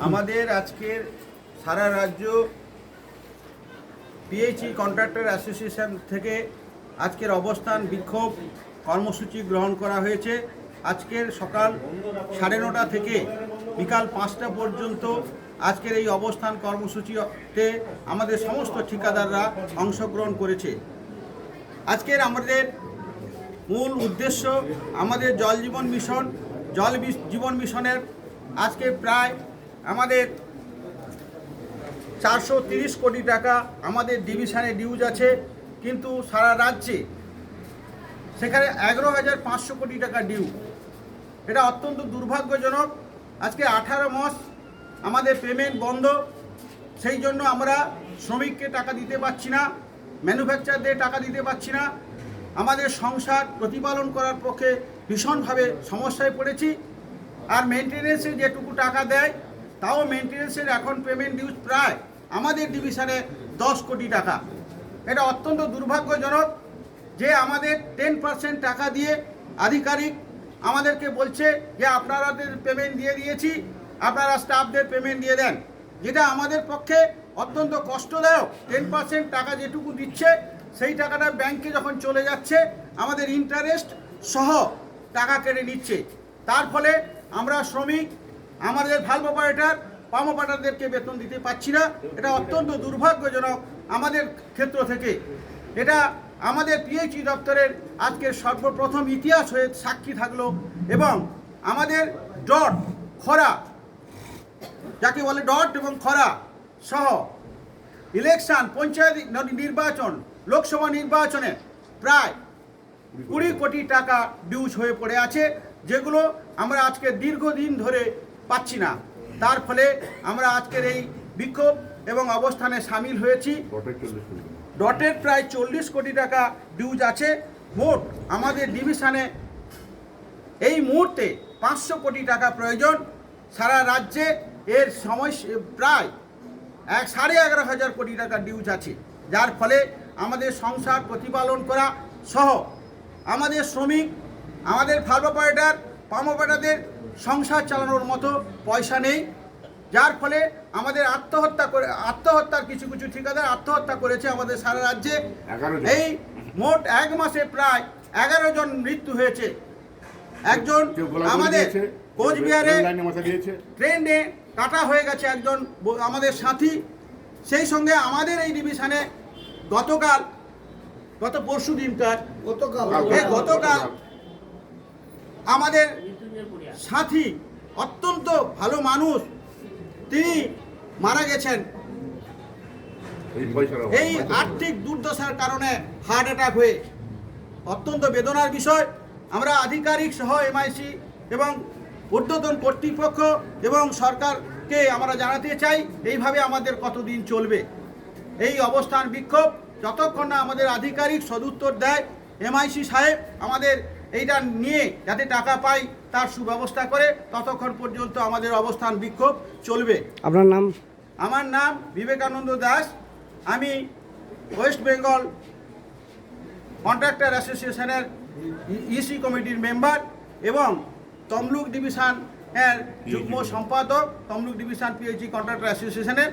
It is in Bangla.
আমাদের আজকের সারা রাজ্য পিএইচই কন্ট্রাক্টর অ্যাসোসিয়েশন থেকে আজকের অবস্থান বিক্ষোভ কর্মসূচি গ্রহণ করা হয়েছে। আজকের সকাল 9:30 থেকে বিকাল 5টা পর্যন্ত আজকের এই অবস্থান কর্মসূচিতে আমাদের সমস্ত ঠিকাদাররা অংশগ্রহণ করেছে। আজকের আমাদের মূল উদ্দেশ্য আমাদের জল জীবন মিশনের আজকে প্রায় আমাদের 430 কোটি টাকা আমাদের ডিভিশনে ডিউজ আছে, কিন্তু সারা রাজ্যে সেখানে 11,500 কোটি টাকা ডিউ। এটা অত্যন্ত দুর্ভাগ্যজনক। আজকে 18 মাস আমাদের পেমেন্ট বন্ধ, সেই জন্য আমরা শ্রমিককে টাকা দিতে পারছি না, ম্যানুফ্যাকচারদের টাকা দিতে পারছি না। আমাদের সংসার প্রতিপালন করার পক্ষে ভীষণভাবে সমস্যায় পড়েছি। আর মেনটেনেন্সে যেটুকু টাকা দেয় তাও মেনটেনেন্সের এখন পেমেন্ট ডিউজ প্রায় আমাদের ডিভিশনে 10 কোটি টাকা। এটা অত্যন্ত দুর্ভাগ্যজনক যে আমাদের 10% টাকা দিয়ে আধিকারিক আমাদেরকে বলছে যে আপনাদের পেমেন্ট দিয়ে দিয়েছি, আপনারা স্টাফদের পেমেন্ট দিয়ে দেন, যেটা আমাদের পক্ষে অত্যন্ত কষ্টদায়ক। 10% টাকা যেটুকু দিচ্ছে সেই টাকাটা ব্যাংকে যখন চলে যাচ্ছে আমাদের ইন্টারেস্ট সহ টাকা কেটে নিচ্ছে। তার ফলে আমরা শ্রমিক, আমাদের ভাল্ভ অপারেটর, পাম্প অপারেটরদেরকে বেতন দিতে পারছি না। এটা অত্যন্ত দুর্ভাগ্যজনক আমাদের ক্ষেত্র থেকে। এটা আমাদের পিএইচই দপ্তরের আজকের সর্বপ্রথম ইতিহাস হয়ে সাক্ষী থাকলো। এবং আমাদের ডট খরা, যাকে বলে ডট এবং খরা সহ ইলেকশন, পঞ্চায়েত নির্বাচন, লোকসভা নির্বাচনে প্রায় 20 কোটি টাকা ডিউজ হয়ে পড়ে আছে, যেগুলো আমরা আজকে দীর্ঘদিন ধরে পাচ্ছি না। তার ফলে আমরা আজকের এই বিক্ষোভ এবং অবস্থানে সামিল হয়েছি। ডটের প্রায় 40 কোটি টাকা ডিউজ আছে। মোট আমাদের ডিভিশনে এই মুহূর্তে 500 কোটি টাকা প্রয়োজন। সারা রাজ্যে এর সময় প্রায় 11,500 কোটি টাকা ডিউজ আছে, যার ফলে আমাদের সংসার প্রতিপালন করা সহ আমাদের শ্রমিক, আমাদের ভাল্ভ অপারেটর, পাম্প অপারেটরদের সংসার চালানোর মতো পয়সা নেই। যার ফলে আমাদের আত্মহত্যার কিছু ঠিকাদার আত্মহত্যা করেছে আমাদের সারা রাজ্যে। এই মোট 1 মাসে প্রায় 11 জন মৃত্যু হয়েছে। একজন আমাদের কোচবিহারে ট্রেনে কাটা হয়ে গেছে একজন আমাদের সাথী। সেই সঙ্গে আমাদের এই ডিভিশনে গতকাল আমাদের সাথী, অত্যন্ত ভালো মানুষ, তিনি মারা গেছেন এই আর্থিক দুর্দশার কারণে, হার্ট অ্যাটাক হয়ে। অত্যন্ত বেদনার বিষয়। আমরা আধিকারিক সহ এমআইসি এবং ঊর্ধ্বতন কর্তৃপক্ষ এবং সরকারকে আমরা জানাতে চাই, এইভাবে আমাদের কতদিন চলবে এই অবস্থান বিক্ষোভ, যতক্ষণ না আমাদের আধিকারিক সদুত্তর দেয়। এমআইসি সাহেব আমাদের এইটা নিয়ে যাতে টাকা পাই তার সুব্যবস্থা করে, ততক্ষণ পর্যন্ত আমাদের অবস্থান বিক্ষোভ চলবে। আপনার নাম? আমার নাম বিবেকানন্দ দাস। আমি ওয়েস্ট বেঙ্গল কন্ট্রাক্টর অ্যাসোসিয়েশনের ইসি কমিটির মেম্বার এবং তমলুক ডিভিশনের যুগ্ম সম্পাদক, তমলুক ডিভিশন পিএইচই কন্ট্রাক্টর অ্যাসোসিয়েশনের।